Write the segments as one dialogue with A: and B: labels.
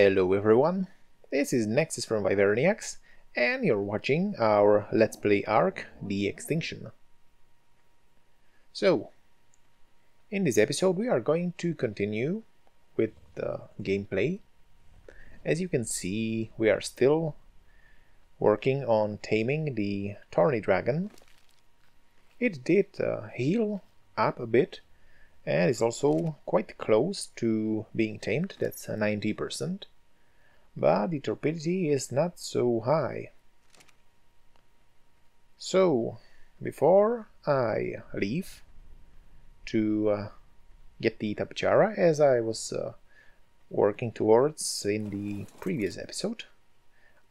A: Hello everyone, this is Nexus from Wyverniacs, and you're watching our Let's Play Ark, the Extinction. So, in this episode we are going to continue with the gameplay. As you can see, we are still working on taming the Thorny Dragon. It did heal up a bit, and is also quite close to being tamed, that's 90%. But the torpidity is not so high. So, before I leave to get the Tapejara, as I was working towards in the previous episode,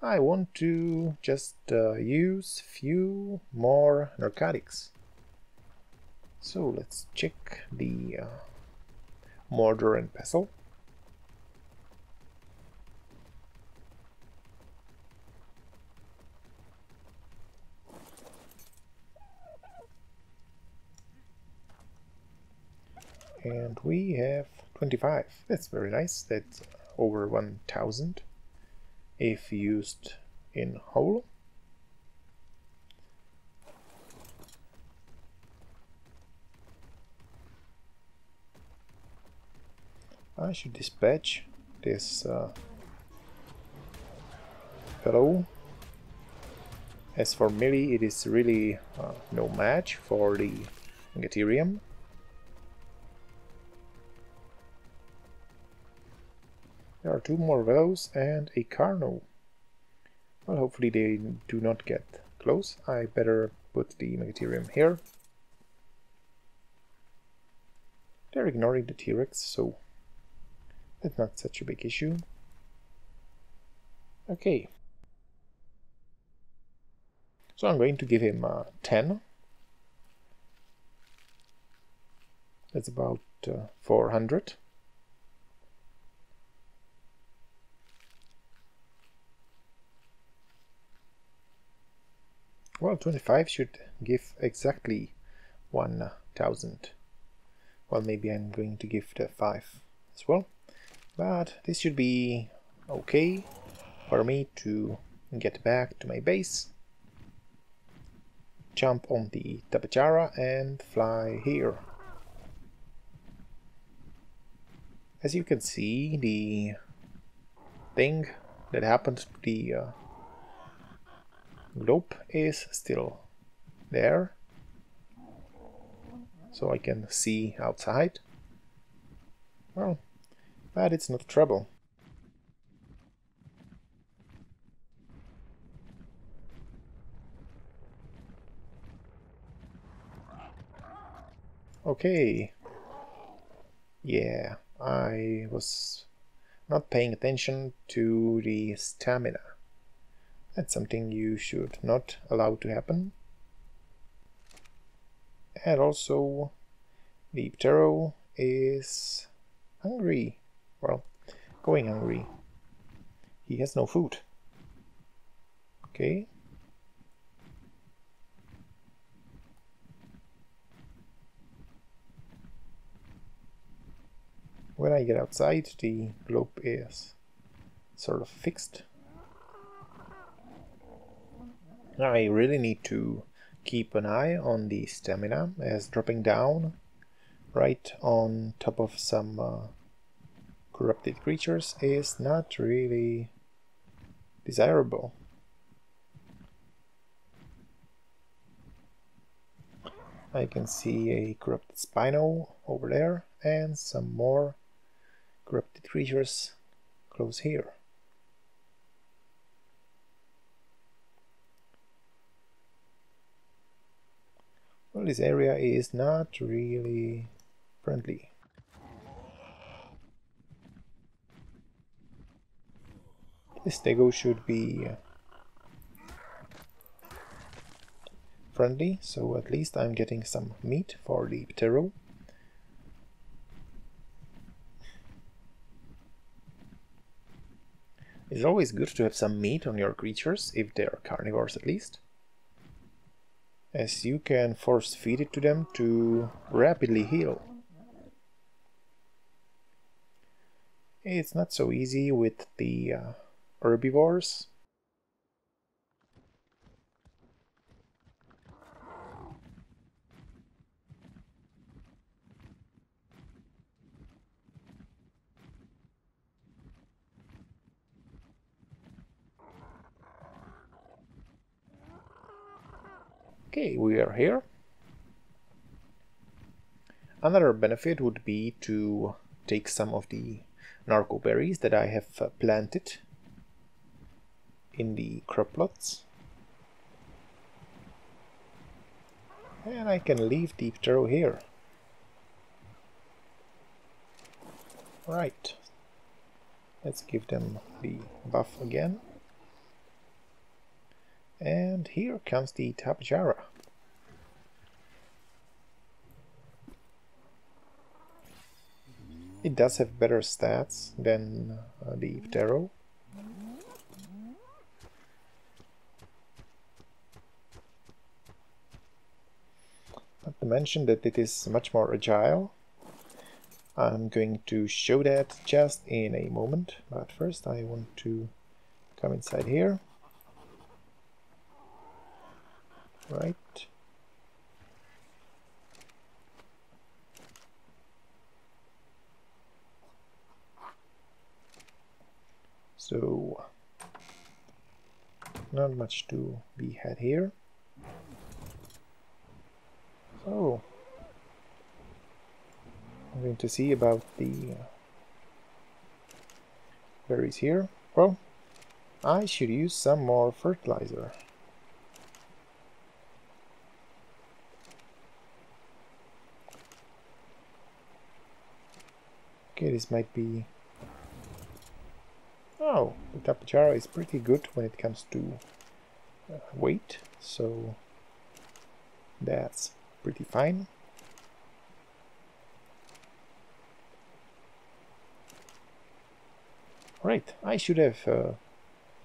A: I want to just use few more narcotics. So let's check the mortar and pestle. And we have 25. That's very nice. That's over 1000 if used in whole. I should dispatch this fellow. As for melee, it is really no match for the Megatherium. There are two more Velos and a Carno. Well, hopefully they do not get close. I better put the Megatherium here. They're ignoring the T-Rex, so that's not such a big issue. Okay. So I'm going to give him 10. That's about 400. Well, 25 should give exactly 1000. Well, maybe I'm going to give the 5 as well. But this should be okay for me to get back to my base, jump on the Tapejara and fly here. As you can see, the thing that happened to the globe is still there, so I can see outside. Well, but it's not trouble. Okay. Yeah, I was not paying attention to the stamina. That's something you should not allow to happen. And also, the Ptero is hungry. Well, going hungry. He has no food. Okay. When I get outside, the globe is sort of fixed. I really need to keep an eye on the stamina, as dropping down right on top of some corrupted creatures is not really desirable. I can see a corrupted Spino over there and some more corrupted creatures close here. Well, this area is not really friendly. This Stego should be friendly, so at least I'm getting some meat for the Ptero. It's always good to have some meat on your creatures, if they are carnivores at least, as you can force feed it to them to rapidly heal. It's not so easy with the herbivores. Okay, we are here. Another benefit would be to take some of the narco berries that I have planted in the crop plots. And I can leave the Ptero here. Right. Let's give them the buff again. And here comes the Tapejara. It does have better stats than the Ptero. Not to mention that it is much more agile. I'm going to show that just in a moment, but first I want to come inside here. Right. So, not much to be had here. So, I'm going to see about the berries here. Well, I should use some more fertilizer. Okay, this might be... Oh, the Tapejara is pretty good when it comes to weight, so that's pretty fine. Right, I should have a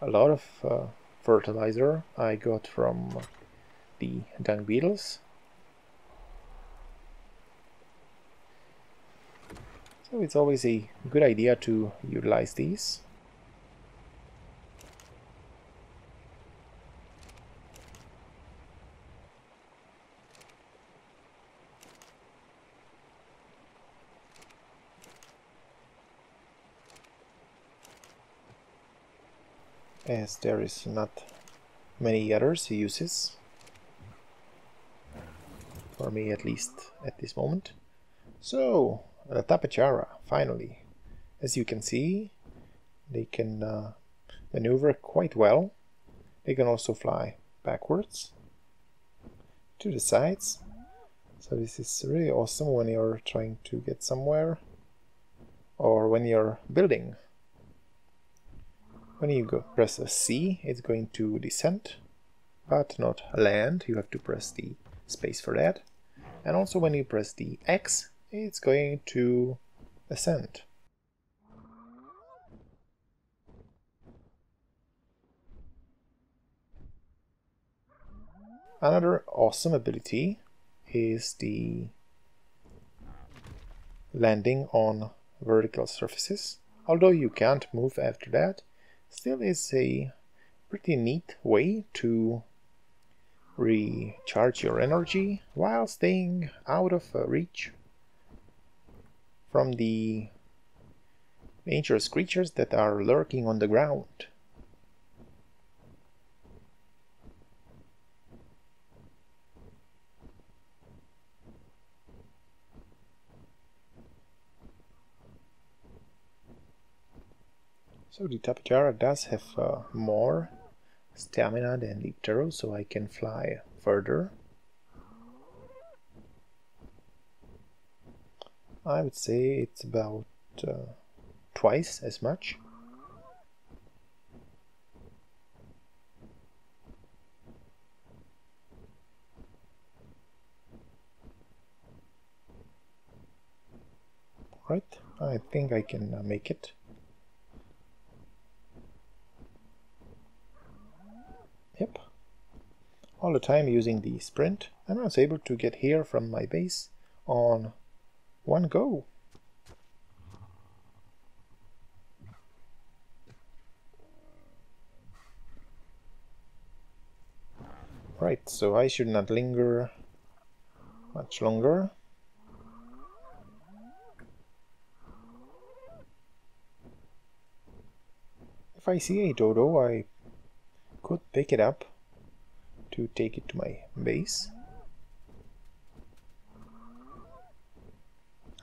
A: lot of fertilizer I got from the dung beetles. So it's always a good idea to utilize these. As there is not many others uses, for me at least at this moment. So, the Tapejara, finally. As you can see, they can maneuver quite well. They can also fly backwards to the sides. So this is really awesome when you're trying to get somewhere or when you're building. When you press a C, it's going to descend, but not land. You have to press the space for that. And also when you press the X, it's going to ascend. Another awesome ability is the landing on vertical surfaces. Although you can't move after that, still is a pretty neat way to recharge your energy while staying out of reach from the dangerous creatures that are lurking on the ground. So the Tapejara does have more stamina than the Ptero, so I can fly further. I would say it's about twice as much. Right, I think I can make it. Yep. All the time using the sprint, and I was able to get here from my base on one go. Right, so I should not linger much longer. If I see a dodo, I could pick it up to take it to my base.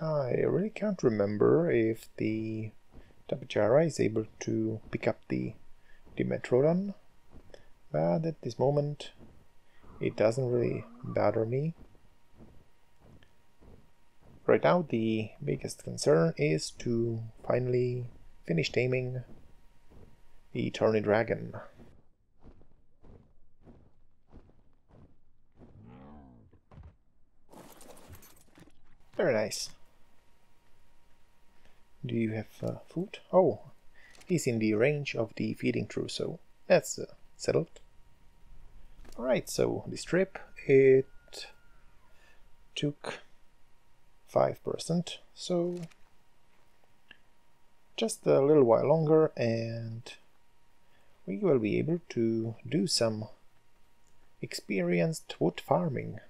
A: I really can't remember if the Tapejara is able to pick up the Dimetrodon, but at this moment it doesn't really bother me. Right now the biggest concern is to finally finish taming the Thorny Dragon. Very nice. Do you have food? Oh, he's in the range of the feeding trough, so that's settled. Alright, so this trip, it took 5%, so just a little while longer and we will be able to do some experienced wood farming.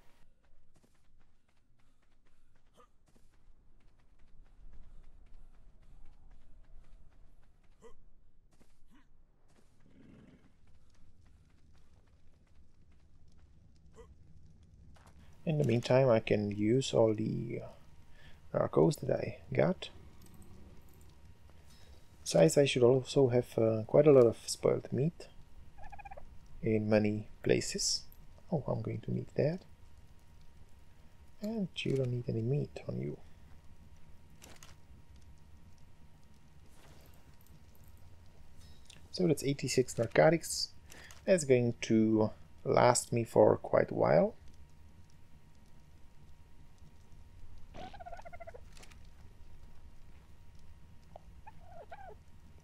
A: In the meantime, I can use all the narcos that I got. Besides, I should also have quite a lot of spoiled meat in many places. Oh, I'm going to need that. And you don't need any meat on you. So that's 86 narcotics. That's going to last me for quite a while.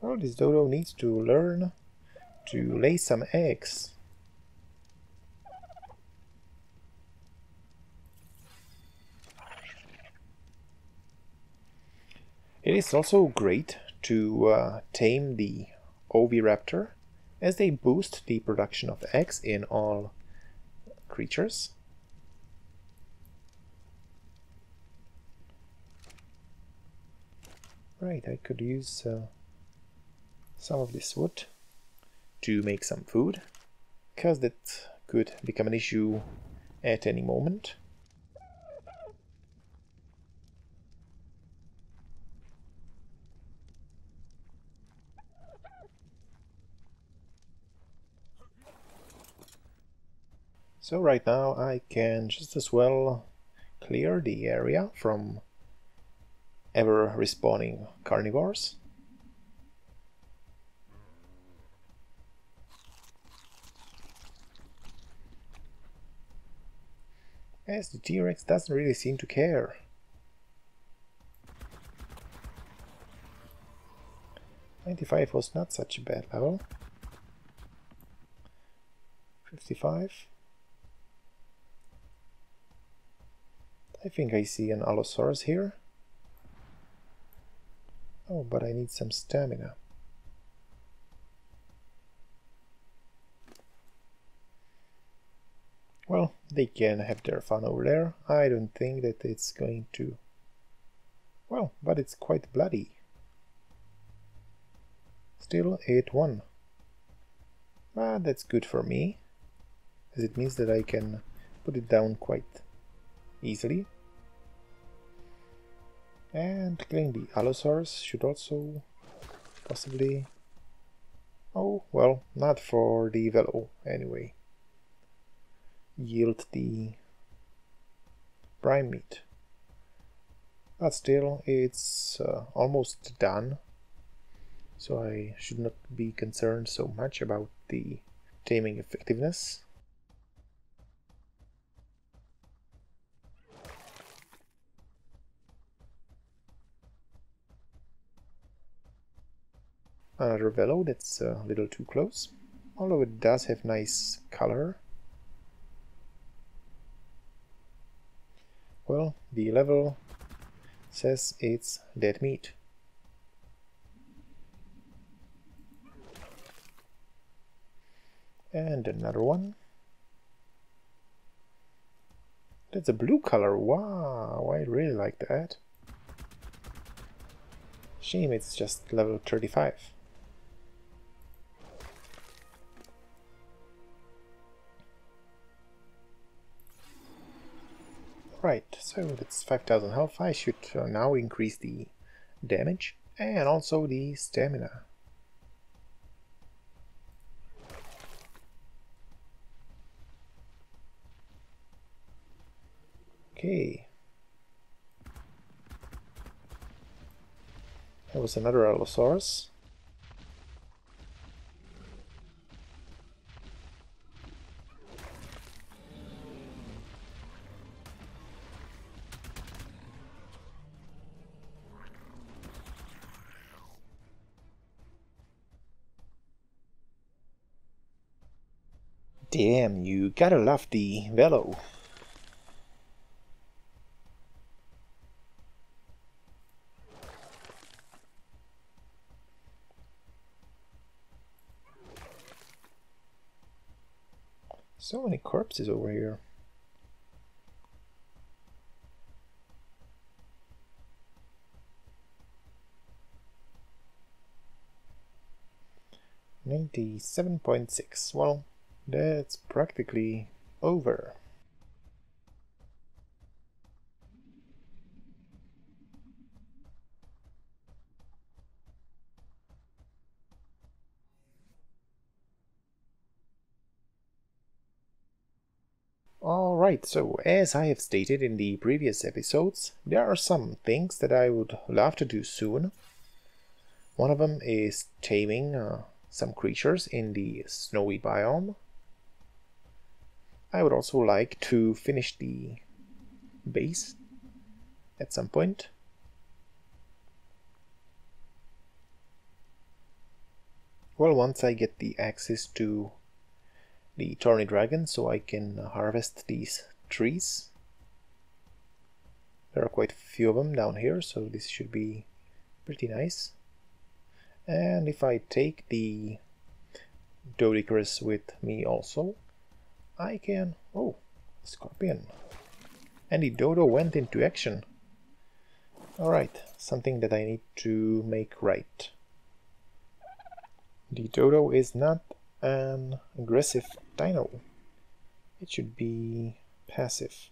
A: Well, this dodo needs to learn to lay some eggs. It is also great to tame the oviraptor, as they boost the production of eggs in all creatures. Right, I could use some of this wood to make some food, because that could become an issue at any moment. So right now I can just as well clear the area from ever respawning carnivores. As the T-Rex doesn't really seem to care. $95 was not such a bad level. 55. I think I see an Allosaurus here. Oh, but I need some stamina. Well, they can have their fun over there. I don't think that it's going to... Well, but it's quite bloody. Still, it won. But that's good for me, as it means that I can put it down quite easily. And killing the Allosaurus should also possibly... Oh, well, not for the Velo, anyway. Yield the prime meat. But still, it's almost done, so I should not be concerned so much about the taming effectiveness. Another Velo that's a little too close, although it does have nice color. Well, the level says it's dead meat. And another one. That's a blue color. Wow, I really like that. Shame it's just level 35. Right, so that's 5000 health. I should now increase the damage and also the stamina. Okay. There was another Allosaurus. Damn, you gotta love the Velo. So many corpses over here. $97.6. Well, that's practically over. Alright, so as I have stated in the previous episodes, there are some things that I would love to do soon. One of them is taming some creatures in the snowy biome. I would also like to finish the base at some point. Well, once I get the access to the Thorny Dragon, so I can harvest these trees. There are quite a few of them down here, so this should be pretty nice. And if I take the Doedicurus with me also, I can... oh, scorpion. And the dodo went into action. Alright, something that I need to make right. The dodo is not an aggressive dino. It should be passive.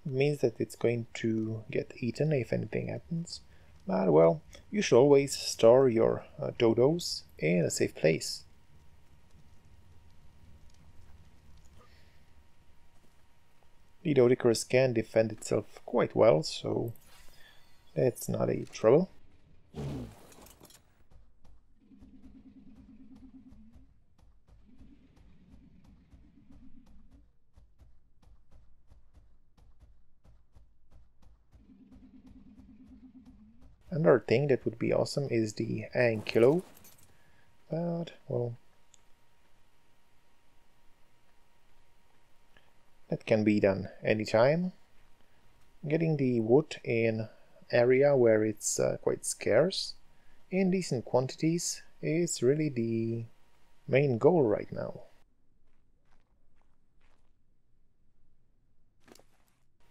A: It means that it's going to get eaten if anything happens. But well, you should always store your dodos in a safe place. The Doedicurus can defend itself quite well, so that's not a trouble. Another thing that would be awesome is the Ankylo, but well, that can be done anytime. Getting the wood in area where it's quite scarce in decent quantities is really the main goal right now.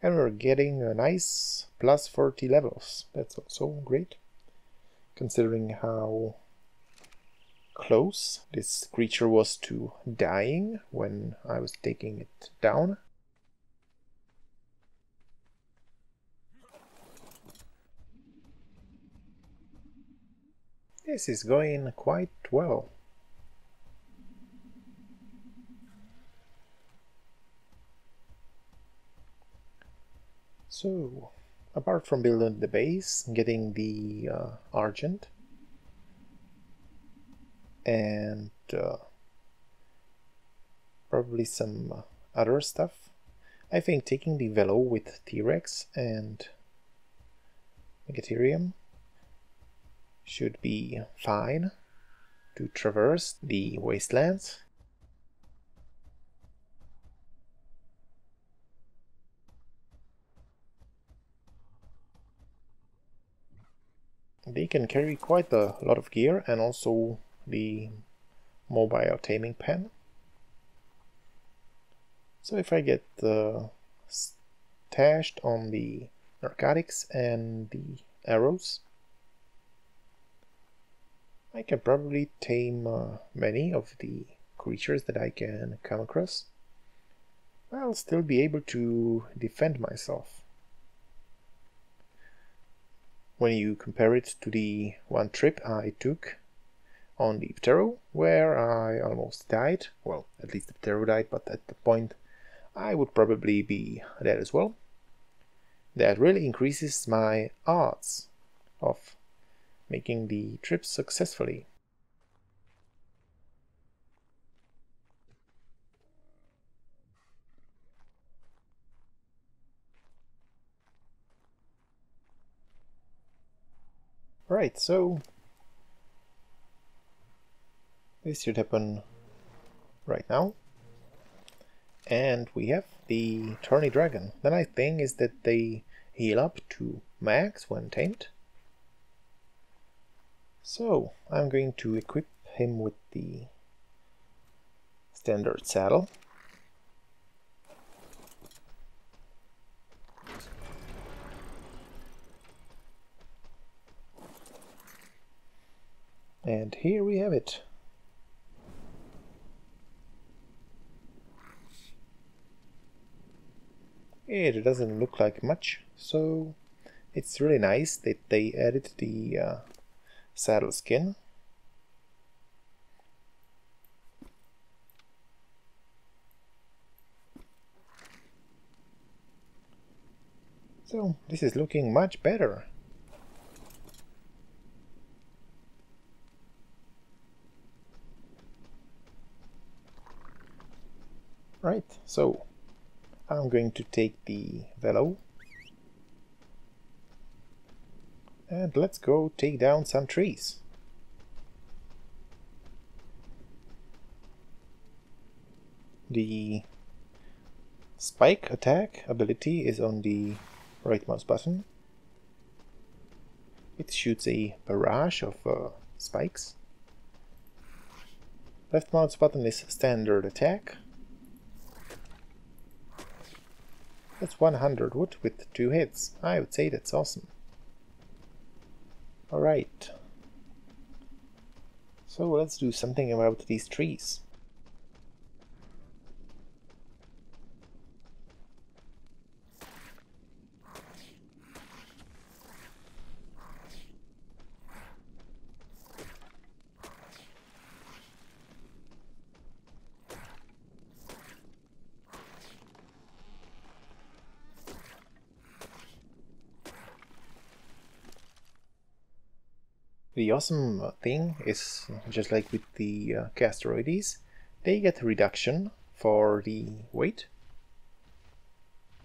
A: And we're getting a nice plus 40 levels. That's also great, considering how close this creature was to dying when I was taking it down. This is going quite well. So, apart from building the base, getting the Argent, and probably some other stuff, I think taking the Velo with T-Rex and Megatherium should be fine to traverse the wastelands. They can carry quite a lot of gear, and also the mobile taming pen. So if I get stashed on the narcotics and the arrows. I can probably tame many of the creatures that I can come across. I'll still be able to defend myself. When you compare it to the one trip I took on the Ptero, where I almost died, well, at least the Ptero died, but at the point I would probably be dead as well. That really increases my odds of making the trip successfully. Right, so this should happen right now. And we have the Thorny Dragon. The nice thing is that they heal up to max when tamed. So I'm going to equip him with the standard saddle. And here we have it. It doesn't look like much, so it's really nice that they added the saddle skin. So this is looking much better. Right, so I'm going to take the velo and let's go take down some trees. The spike attack ability is on the right mouse button. It shoots a barrage of spikes. Left mouse button is standard attack. That's 100 wood with 2 hits. I would say that's awesome. Alright. So let's do something about these trees. The awesome thing is, just like with the Castroides, they get a reduction for the weight.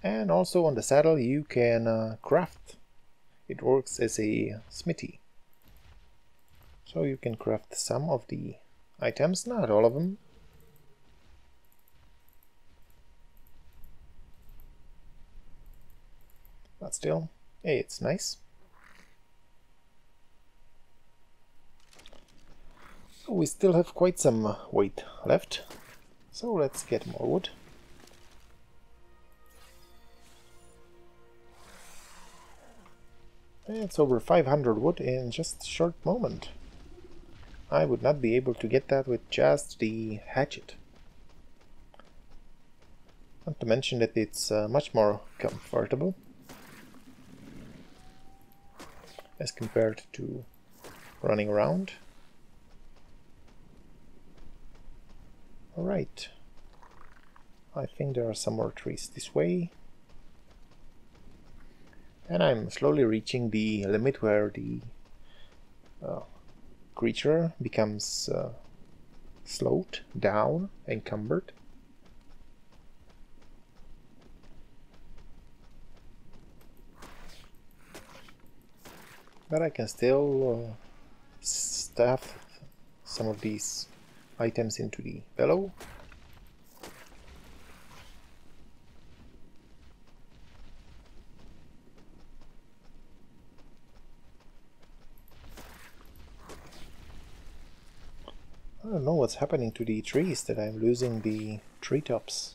A: And also on the saddle you can craft. It works as a smithy. So you can craft some of the items, not all of them. But still, hey, it's nice. We still have quite some weight left, so let's get more wood. It's over 500 wood in just a short moment. I would not be able to get that with just the hatchet. Not to mention that it's much more comfortable as compared to running around. Alright, I think there are some more trees this way. And I'm slowly reaching the limit where the creature becomes slowed down, encumbered. But I can still stuff some of these items into the bellow. I don't know what's happening to the trees, that I'm losing the treetops.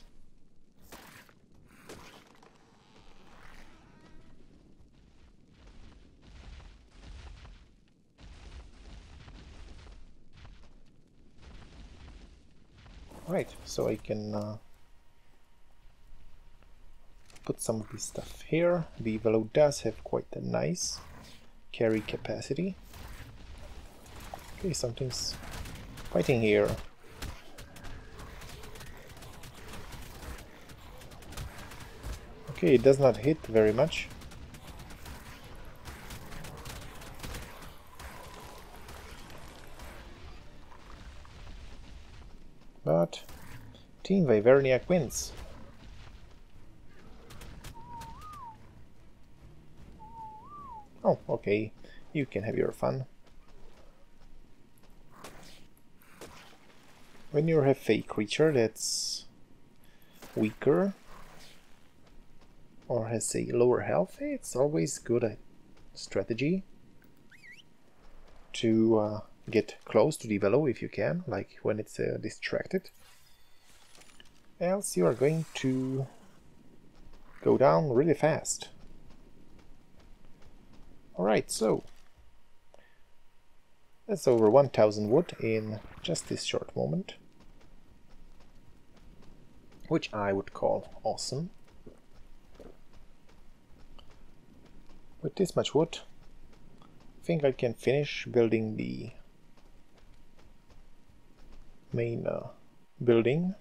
A: Right, so I can put some of this stuff here. The Velo does have quite a nice carry capacity. Okay, something's fighting here. Okay, it does not hit very much. But Team Wyverniac wins. Oh, okay, you can have your fun. When you have a creature that's weaker or has a lower health, it's always good at strategy to get close to the Velo if you can, like when it's distracted. Else you are going to go down really fast. Alright, so that's over 1000 wood in just this short moment, which I would call awesome. With this much wood, I think I can finish building the main building.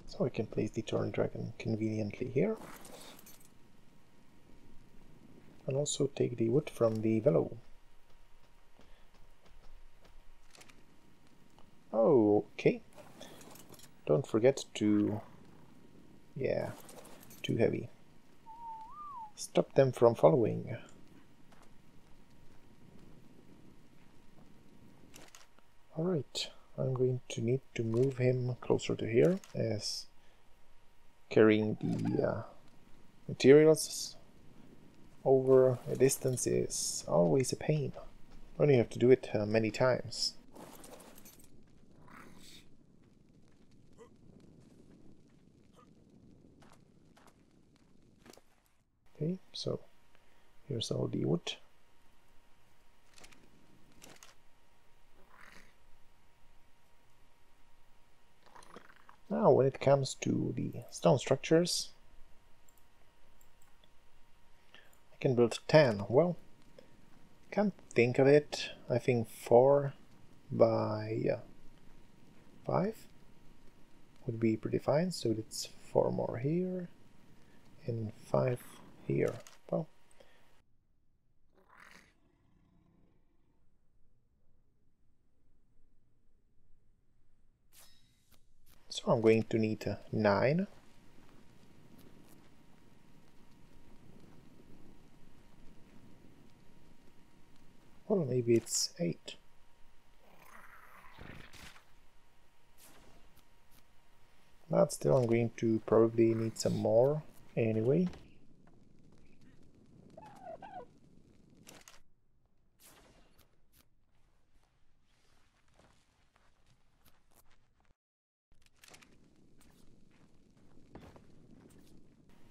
A: So I can place the Thorny Dragon conveniently here. And also take the wood from the Velo. Oh, okay. Don't forget to... yeah, too heavy. Stop them from following. Alright, I'm going to need to move him closer to here, as carrying the materials over a distance is always a pain when you have to do it many times. Okay, so here's all the wood. Now when it comes to the stone structures, I can build 10. Well, can't think of it. I think 4 by 5 would be pretty fine. So it's 4 more here and 5 here. Well, so I'm going to need 9. Well, maybe it's 8. But still, I'm going to probably need some more anyway.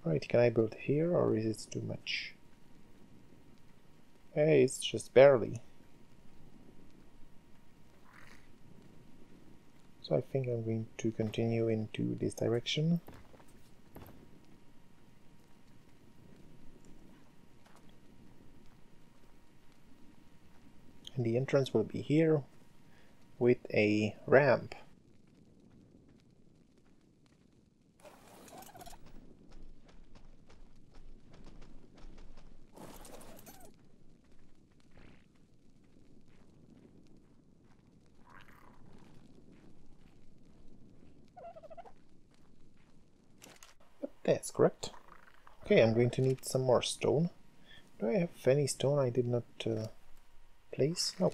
A: Right, can I build here or is it too much? Hey, it's just barely. So I think I'm going to continue into this direction. And the entrance will be here with a ramp. That's correct. Okay, I'm going to need some more stone. Do I have any stone I did not place? No,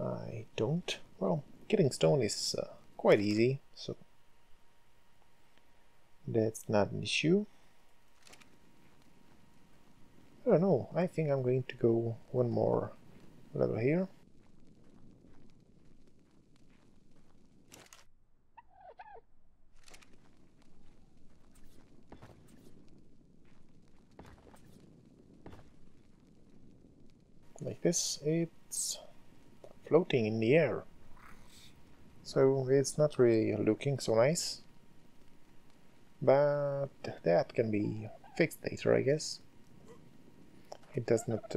A: I don't. Well, getting stone is quite easy, so that's not an issue. I don't know, I think I'm going to go one more level here. like this, it's floating in the air. So it's not really looking so nice. But that can be fixed later, I guess. It does not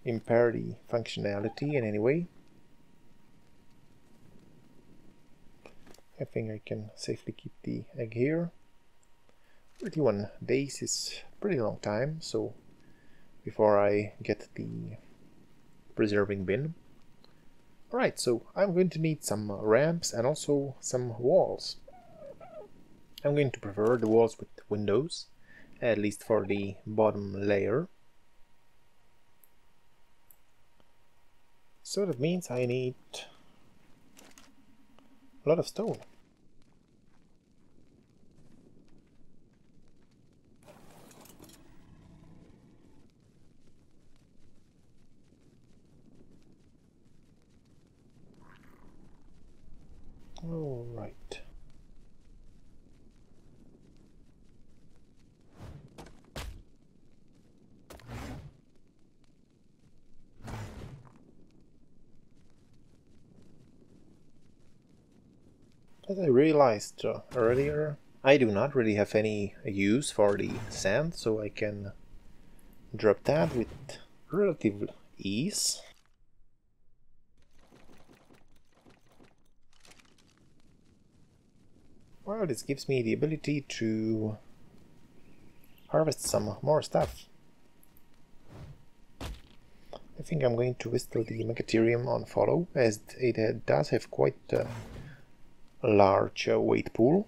A: impair the functionality in any way. I think I can safely keep the egg here. 31 days is a pretty long time, so before I get the preserving bin. Alright, so I'm going to need some ramps and also some walls. I'm going to prefer the walls with windows, at least for the bottom layer. So that means I need a lot of stone. All right. As I realized earlier, I do not really have any use for the sand, so I can drop that with relative ease. Well, this gives me the ability to harvest some more stuff. I think I'm going to whistle the Megatherium on follow, as it does have quite a large weight pool.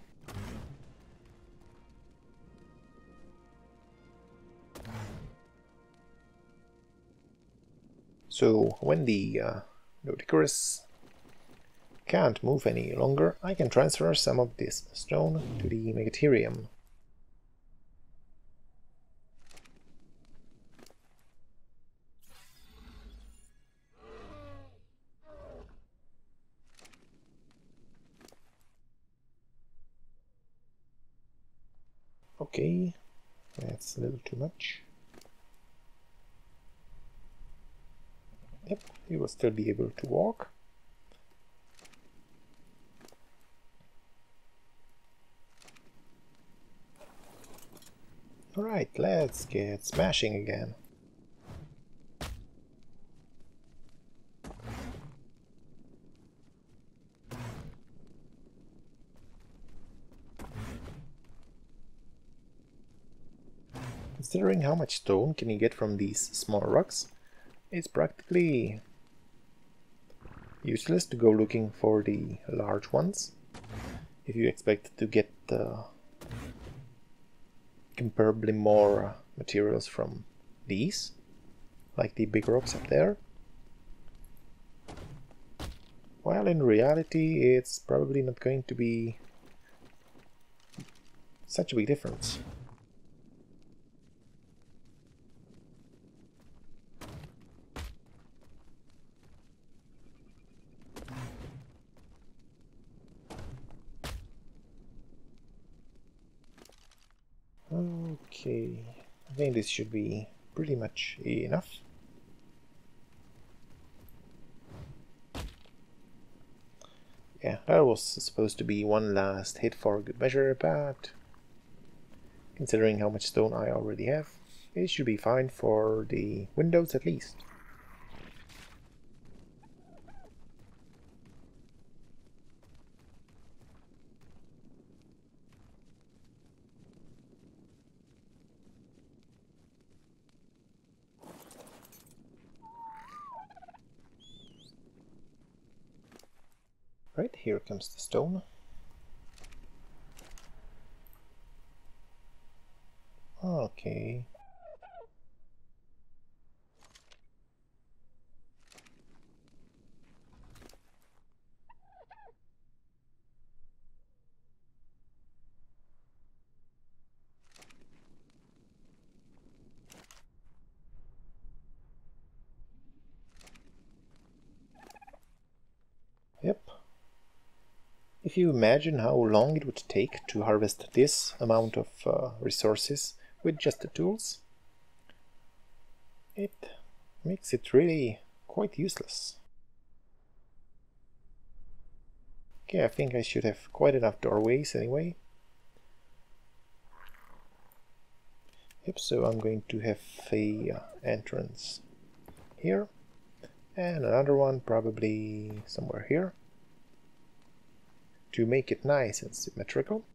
A: So when the Nodicorus can't move any longer, I can transfer some of this stone to the Megatherium. Okay, that's a little too much. Yep, he will still be able to walk. Alright, let's get smashing again. Considering how much stone can you get from these small rocks, it's practically useless to go looking for the large ones if you expect to get comparably more materials from these, like the big rocks up there. While in reality it's probably not going to be such a big difference. Okay, I think this should be pretty much enough. Yeah, that was supposed to be one last hit for good measure, but considering how much stone I already have, it should be fine for the windows at least. Right, here comes the stone. Okay. Yep. If you imagine how long it would take to harvest this amount of resources with just the tools, it makes it really quite useless. Okay, I think I should have quite enough doorways anyway. Yep, so I'm going to have a entrance here, and another one probably somewhere here, to make it nice and symmetrical.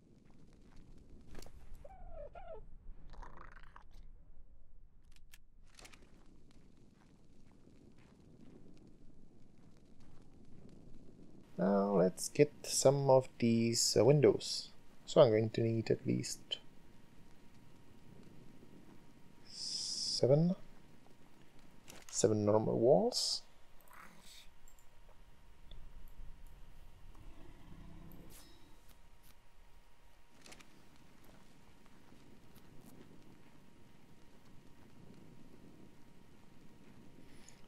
A: Now let's get some of these windows. So I'm going to need at least 7 normal walls.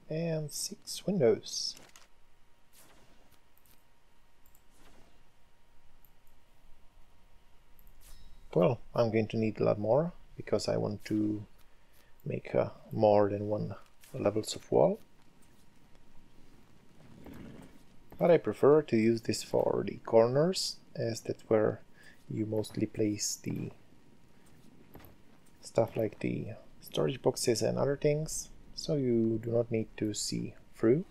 A: And 6 windows. Well, I'm going to need a lot more because I want to make more than 1 levels of wall. But I prefer to use this for the corners, as that's where you mostly place the stuff like the storage boxes and other things, so you do not need to see through.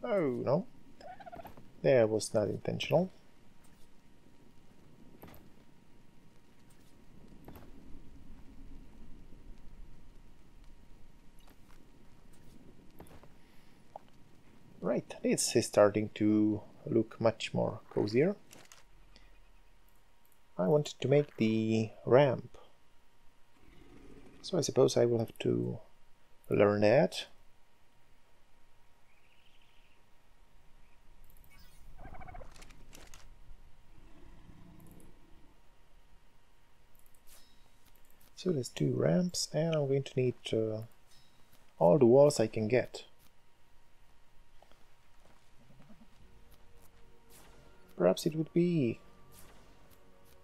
A: Oh no, that was not intentional. Right, this is starting to look much more cozier. I wanted to make the ramp, so I suppose I will have to learn that. So there's 2 ramps, and I'm going to need all the walls I can get. Perhaps it would be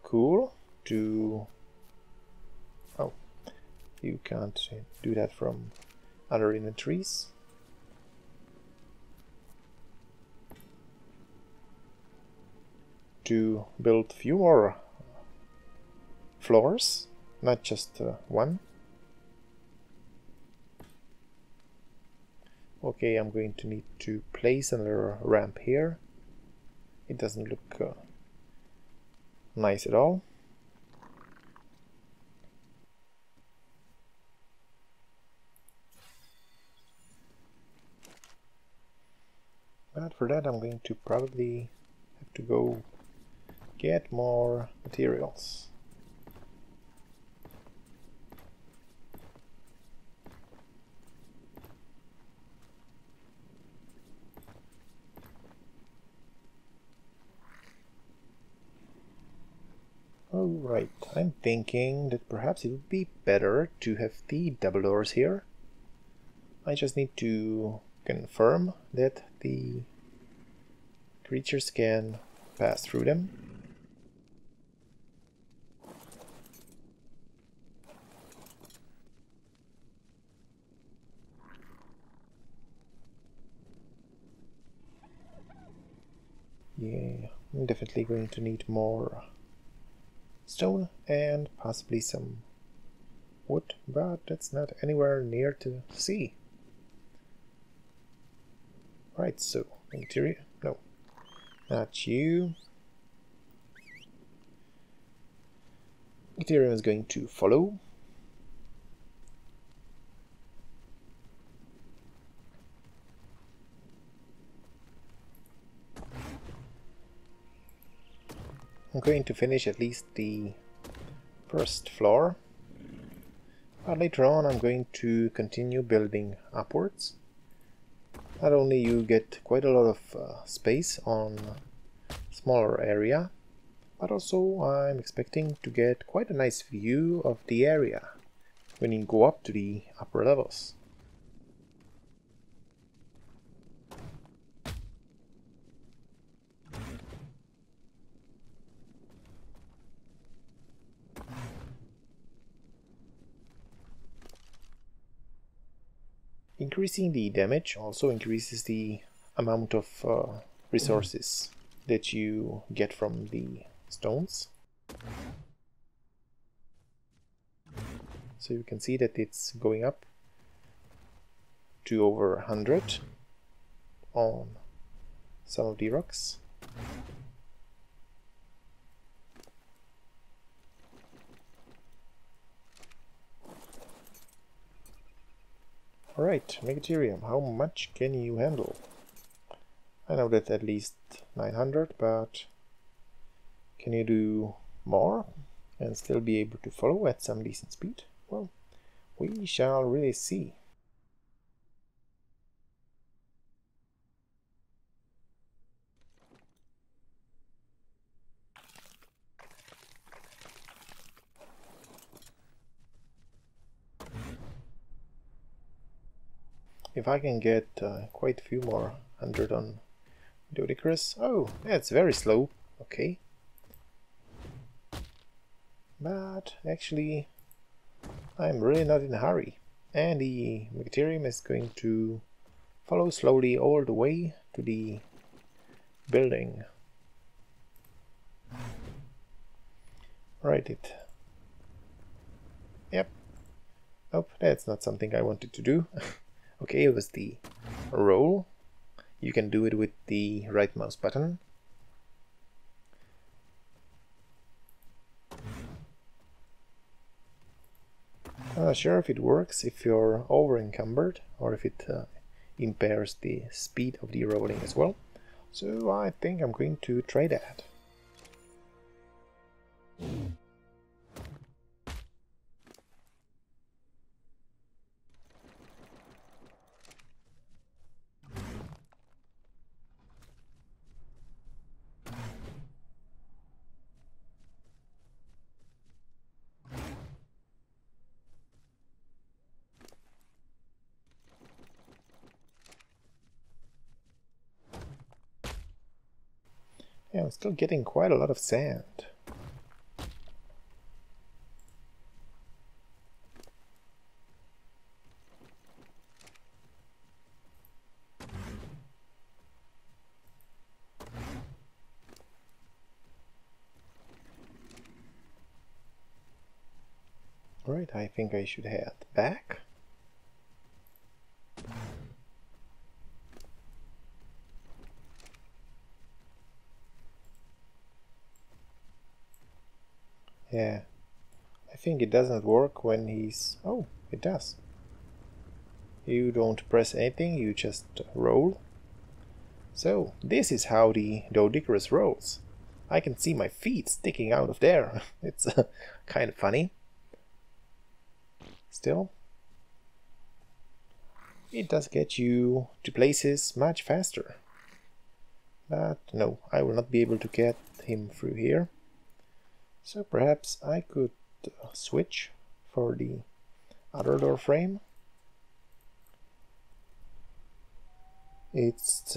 A: cool to... Oh, you can't do that from other inventories. To build few more floors, not just 1. Okay, I'm going to need to place another ramp here. It doesn't look nice at all. But for that I'm going to probably have to go get more materials. Alright, I'm thinking that perhaps it would be better to have the double doors here. I just need to confirm that the creatures can pass through them. Yeah, I'm definitely going to need more stone and possibly some wood, but that's not anywhere near to see. Right, so interior, no, not you. Ethereum is going to follow. I'm going to finish at least the first floor, but later on I'm going to continue building upwards. Not only you get quite a lot of space on smaller area, but also I'm expecting to get quite a nice view of the area when you go up to the upper levels. Increasing the damage also increases the amount of resources that you get from the stones. So you can see that it's going up to over 100 on some of the rocks. Alright, Megatherium, how much can you handle? I know that at least 900, but can you do more and still be able to follow at some decent speed? Well, we shall really see. If I can get quite a few more 100 on Dodicarus. Oh, that's very slow. Okay. But actually, I'm really not in a hurry. And the Megatherium is going to follow slowly all the way to the building. Right, it. Yep. Nope, that's not something I wanted to do. Okay, it was the roll. You can do it with the right mouse button. I'm not sure if it works if you're over encumbered or if it impairs the speed of the rolling as well. So I think I'm going to try that. Yeah, I'm still getting quite a lot of sand. Right, I think I should head back. Yeah, I think it doesn't work when he's... Oh, it does. You don't press anything, you just roll. So, this is how the Dodicarus rolls. I can see my feet sticking out of there. It's kind of funny. Still, it does get you to places much faster. But no, I will not be able to get him through here. So perhaps I could switch for the other door frame. It's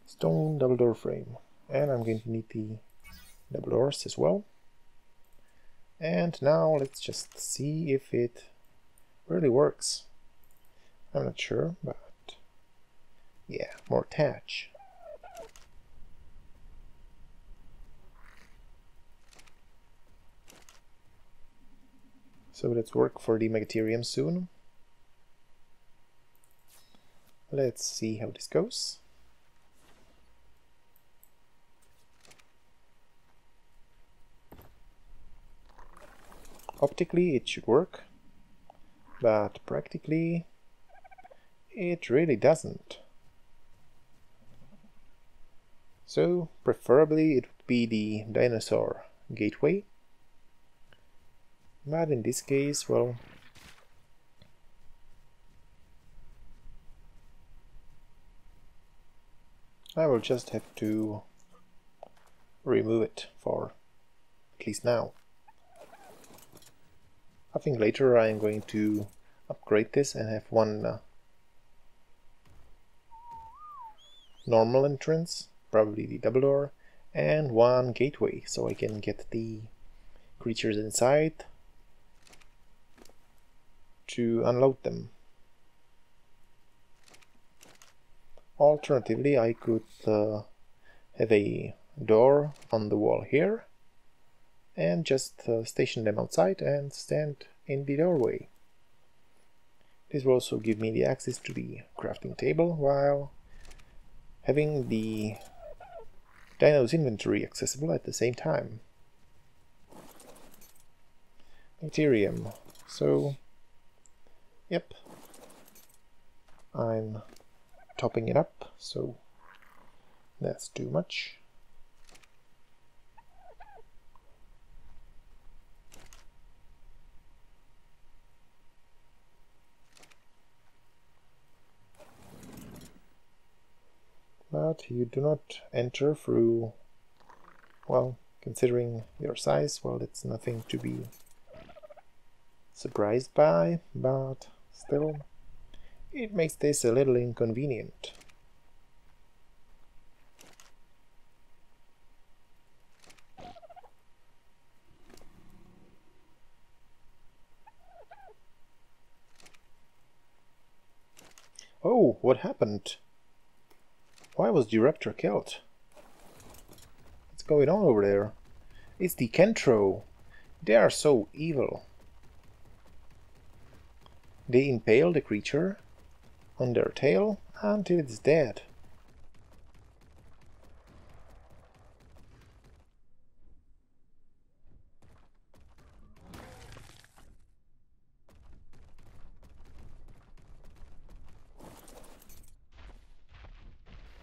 A: stone double door frame, and I'm going to need the double doors as well. And now let's just see if it really works. I'm not sure, but yeah, more thatch. So let's work for the Megatherium soon. Let's see how this goes. Optically it should work, but practically it really doesn't. So preferably it would be the dinosaur gateway. But in this case, well, I will just have to remove it for at least now. I think later I am going to upgrade this and have one normal entrance, probably the double door, and one gateway, so I can get the creatures inside to unload them. Alternatively, I could have a door on the wall here and just station them outside and stand in the doorway. This will also give me the access to the crafting table while having the Dino's inventory accessible at the same time. Ethereum. So, yep, I'm topping it up, so that's too much. But you do not enter through, well, considering your size, well, it's nothing to be surprised by, but still, it makes this a little inconvenient. Oh, what happened? Why was the raptor killed? What's going on over there? It's the Kentro. They are so evil. They impale the creature on their tail until it's dead.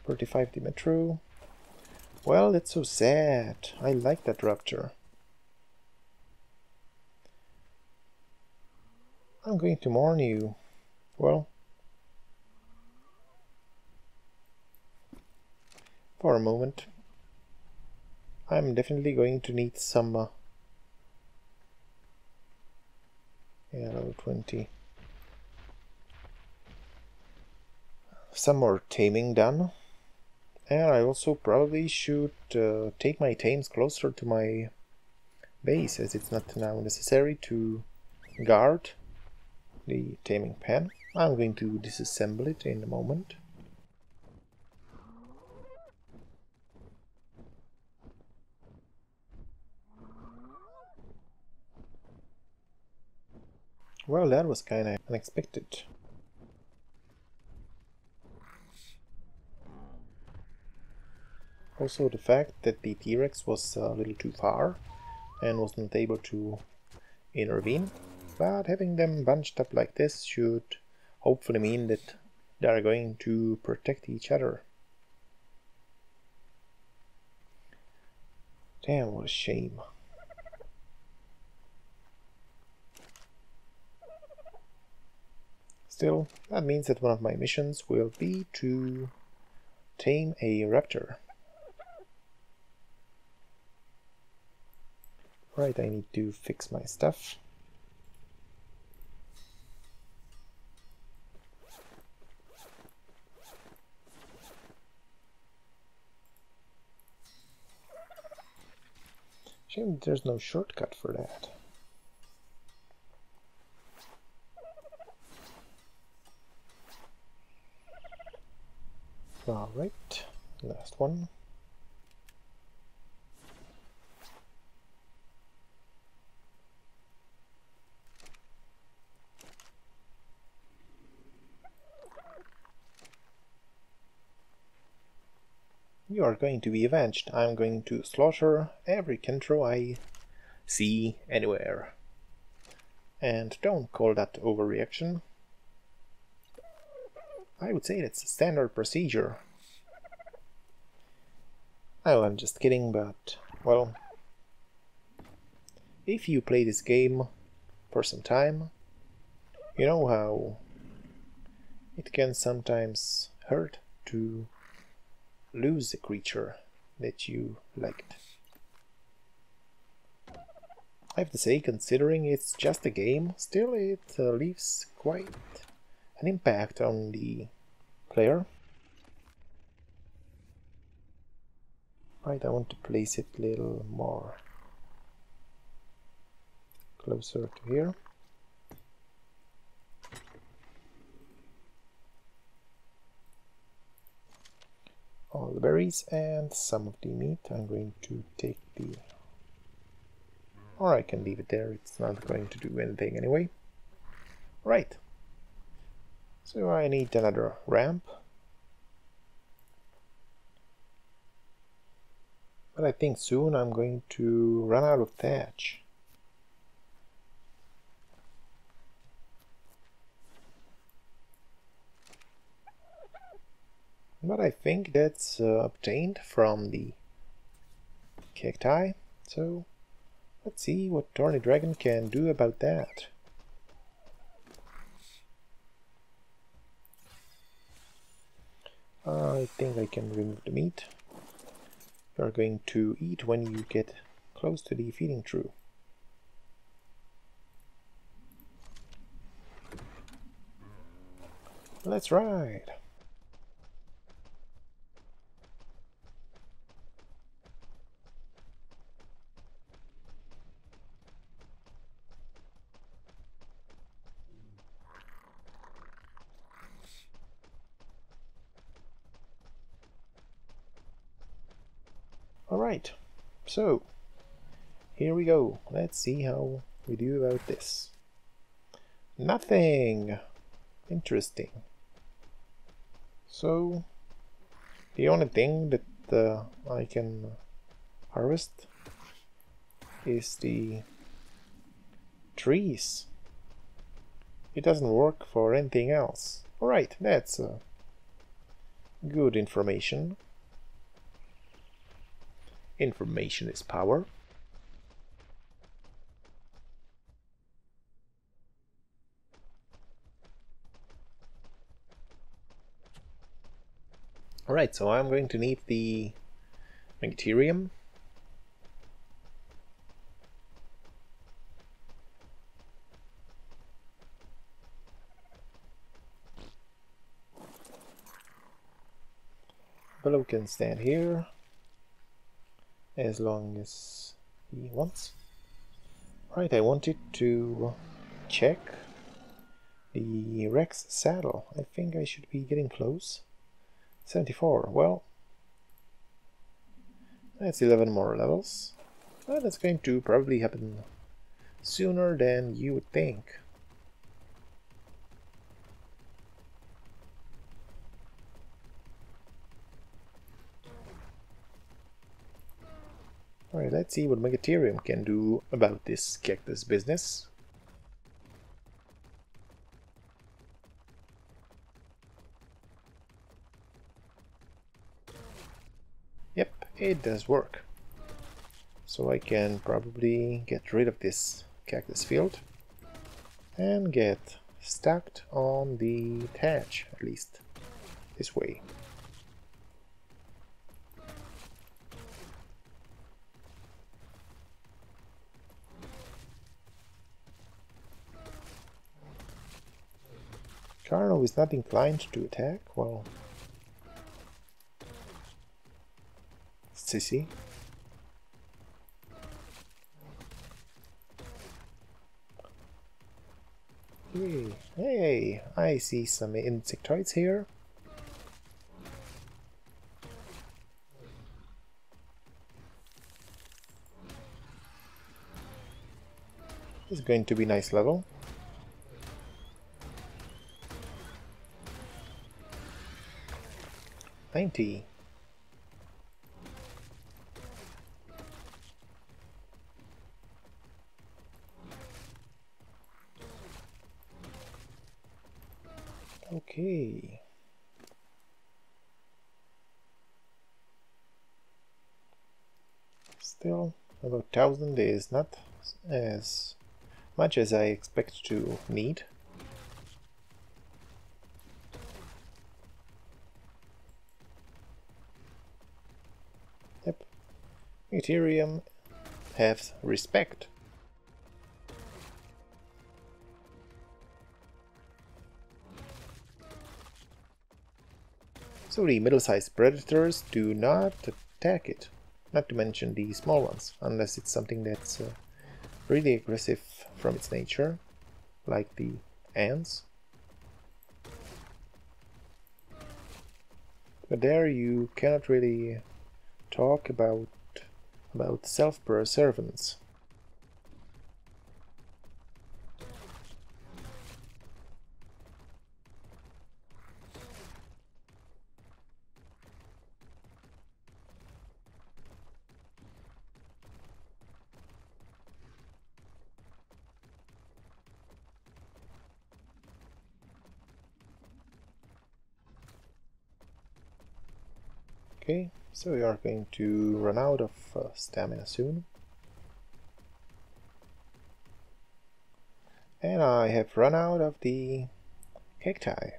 A: $35 Dimetro. Well, that's so sad. I like that raptor. I'm going to mourn you. Well, for a moment. I'm definitely going to need some level 20. Some more taming done. And I also probably should take my tames closer to my base, as it's not now necessary to guard the taming pen. I'm going to disassemble it in a moment. Well, that was kinda unexpected. Also the fact that the T-Rex was a little too far and was not able to intervene, but having them bunched up like this should hopefully mean that they are going to protect each other. Damn, what a shame. Still, that means that one of my missions will be to tame a raptor. Right, I need to fix my stuff. Shame that there's no shortcut for that. Alright, last one. You are going to be avenged. I'm going to slaughter every Kentro I see anywhere. And don't call that overreaction. I would say that's a standard procedure. Oh, I'm just kidding, but, well, if you play this game for some time, you know how it can sometimes hurt to lose a creature that you liked. I have to say, considering it's just a game, still it leaves quite an impact on the player. Right, I want to place it a little more closer to here. all the berries and some of the meat. I'm going to take the... or I can leave it there, it's not going to do anything anyway. Right. So I need another ramp. But I think soon I'm going to run out of thatch. But I think that's obtained from the cacti, so let's see what Thorny Dragon can do about that. I think I can remove the meat. You're going to eat when you get close to the feeding trough. Let's ride! Alright, so here we go. Let's see how we do about this. Nothing! Interesting. So, the only thing that I can harvest is the trees. It doesn't work for anything else. Alright, that's good information. Information is power. Alright, so I'm going to need the Megatherium. Bellow can stand here as long as he wants. Right, I wanted to check the Rex saddle. I think I should be getting close. 74, well, that's 11 more levels. Well, that's going to probably happen sooner than you would think. Alright, let's see what Megatherium can do about this cactus business. Yep, it does work. So I can probably get rid of this cactus field and get stacked on the thatch, at least this way. Carno is not inclined to attack, well... Sissy. Hey, I see some insectoids here. This is going to be a nice level. $90. Okay. Still, about 1000 is not as much as I expect to need. Yep. Ethereum have respect. So the middle-sized predators do not attack it, not to mention the small ones, unless it's something that's really aggressive from its nature, like the ants. But there you cannot really talk about self-preservance. Okay, so we are going to run out of stamina soon. And I have run out of the cacti.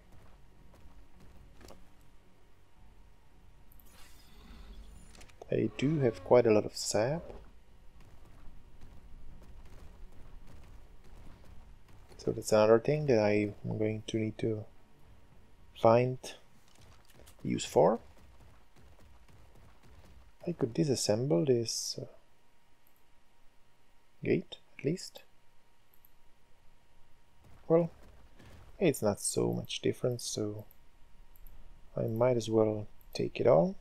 A: I do have quite a lot of sap. So that's another thing that I'm going to need to find use for. I could disassemble this gate, at least. Well, it's not so much difference, so I might as well take it all.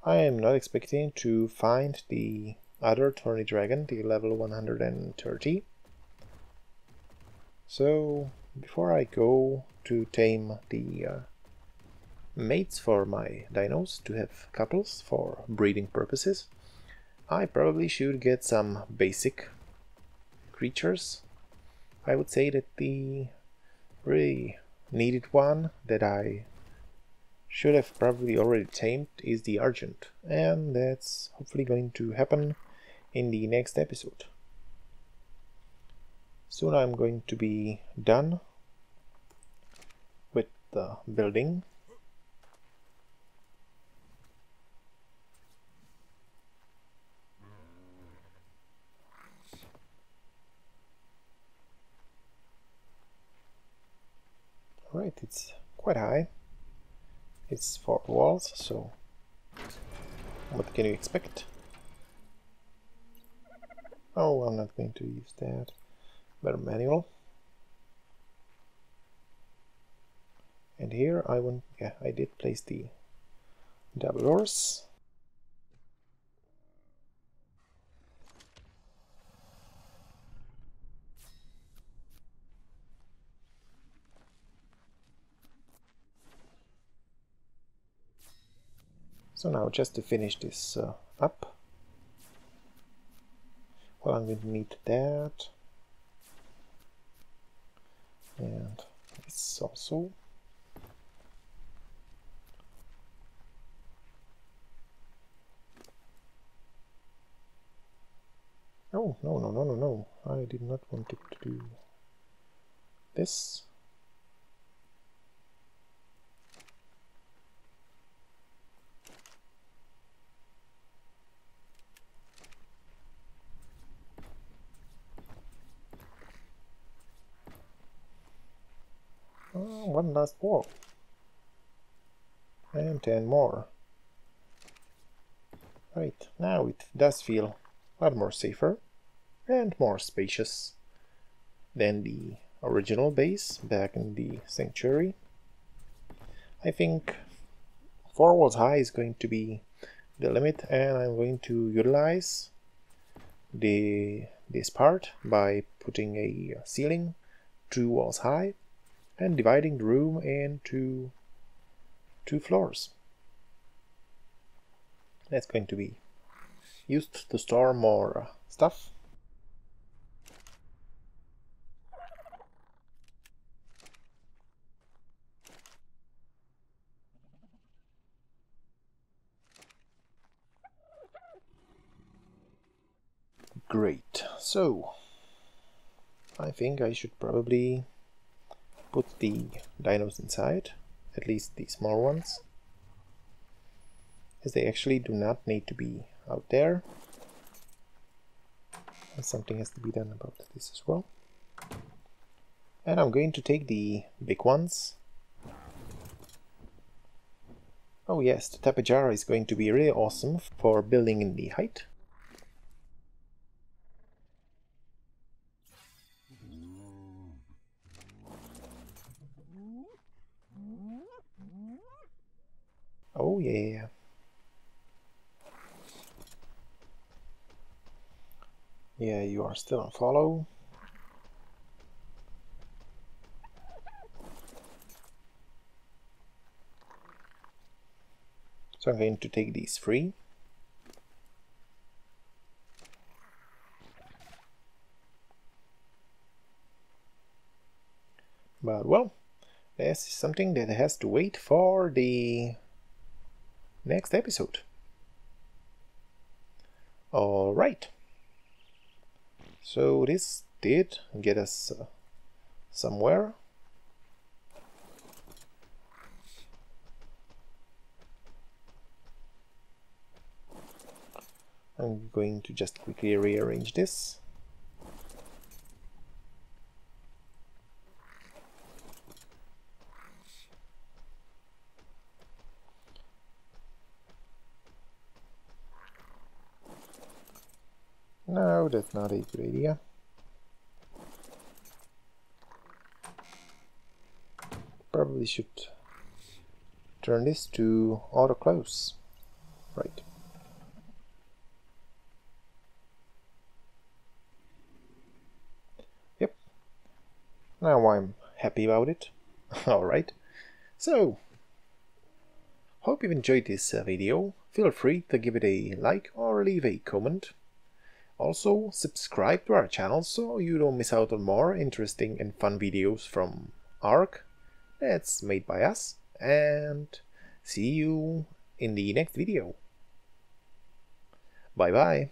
A: I am not expecting to find the other Thorny Dragon, the level 130. So, before I go to tame the mates for my dinos, to have couples for breeding purposes, I probably should get some basic creatures. I would say that the really needed one that I should have probably already tamed is the Argent, and that's hopefully going to happen in the next episode. Soon I'm going to be done with the building. Alright, it's quite high. It's 4 walls, so what can you expect? Oh, I'm not going to use that. Better manual. And here I did place the double doors. So now just to finish this up, well, I'm going to need that, and this also. Oh, no, I did not want it to do this. One last wall. And 10 more. Right, now it does feel a lot more safer and more spacious than the original base back in the sanctuary. I think 4 walls high is going to be the limit, and I'm going to utilize this part by putting a ceiling 2 walls high and dividing the room into 2 floors. That's going to be used to store more stuff. Great, so I think I should probably put the dinos inside, at least the small ones, as they actually do not need to be out there. And something has to be done about this as well. And I'm going to take the big ones. Oh yes, the Tapejara is going to be really awesome for building in the height. yeah. Yeah, you are still on follow. So I'm going to take these 3. But well, this is something that has to wait for the next episode. Alright. So this did get us somewhere. I'm going to just quickly rearrange this. No, that's not a good idea. Probably should turn this to auto close. Right. Yep. Now I'm happy about it. Alright. So, hope you've enjoyed this video. Feel free to give it a like or leave a comment. Also, subscribe to our channel so you don't miss out on more interesting and fun videos from Ark that's made by us, and see you in the next video. Bye bye.